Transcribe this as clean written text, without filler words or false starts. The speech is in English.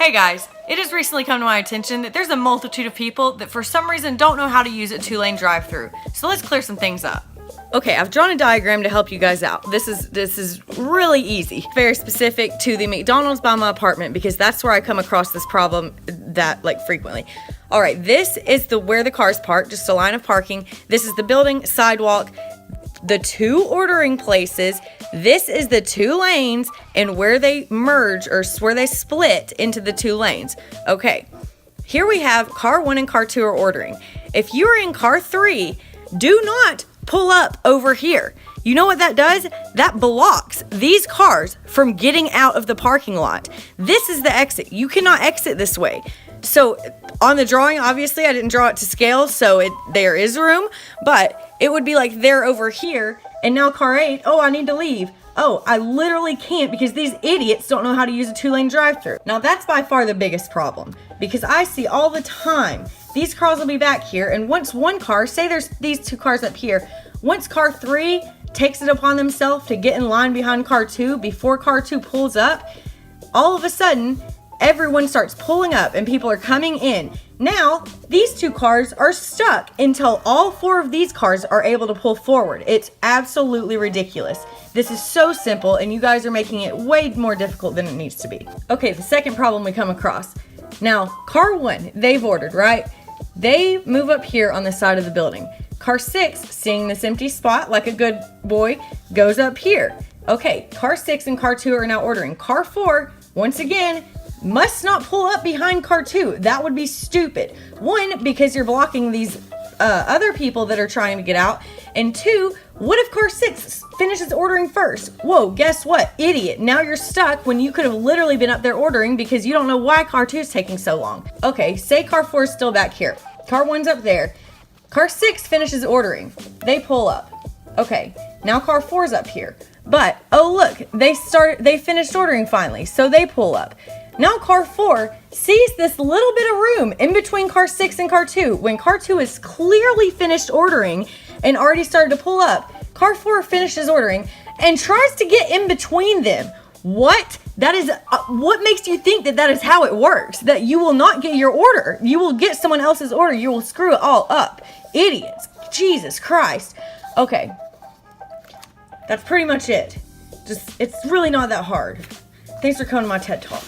Hey guys, it has recently come to my attention that there's a multitude of people that for some reason don't know how to use a 2-lane drive-through. So let's clear some things up. Okay, I've drawn a diagram to help you guys out. This is really easy. Very specific to the McDonald's by my apartment because that's where I come across this problem that frequently. All right, this is where the cars park, just a line of parking. This is the building, sidewalk, the two ordering places. This is the 2 lanes and where they merge or where they split into the 2 lanes. Okay, here we have car 1 and car 2 are ordering. If you're in car 3, do not pull up over here. You know what that does? That blocks these cars from getting out of the parking lot. This is the exit. You cannot exit this way. So on the drawing, obviously I didn't draw it to scale, so there is room, but it would be like they're over here, and now car 8, oh, I need to leave. Oh, I literally can't because these idiots don't know how to use a 2-lane drive-through. Now that's by far the biggest problem because I see all the time these cars will be back here, and once one car, say there's these 2 cars up here, once car 3 takes it upon themselves to get in line behind car 2 before car 2 pulls up, all of a sudden everyone starts pulling up and people are coming in. Now, these 2 cars are stuck until all 4 of these cars are able to pull forward. It's absolutely ridiculous. This is so simple and you guys are making it way more difficult than it needs to be. Okay, the second problem we come across. Now, car 1, they've ordered, right? They move up here on the side of the building. Car 6, seeing this empty spot like a good boy, goes up here. Okay, car 6 and car 2 are now ordering. Car 4, once again, must not pull up behind car 2. That would be stupid. 1, because you're blocking these other people that are trying to get out. And 2, what if car 6 finishes ordering first? Whoa, guess what? Idiot. Now you're stuck when you could have literally been up there ordering because you don't know why car 2 is taking so long. Okay, say car 4 is still back here. Car 1's up there. Car 6 finishes ordering. They pull up. Okay, now car 4's up here. But, oh look, they finished ordering finally, so they pull up. Now car 4 sees this little bit of room in between car 6 and car 2. When car 2 is clearly finished ordering and already started to pull up, car 4 finishes ordering and tries to get in between them. What? That is, what makes you think that is how it works? That you will not get your order. You will get someone else's order. You will screw it all up. Idiots. Jesus Christ. Okay. That's pretty much it. It's really not that hard. Thanks for coming to my TED Talk.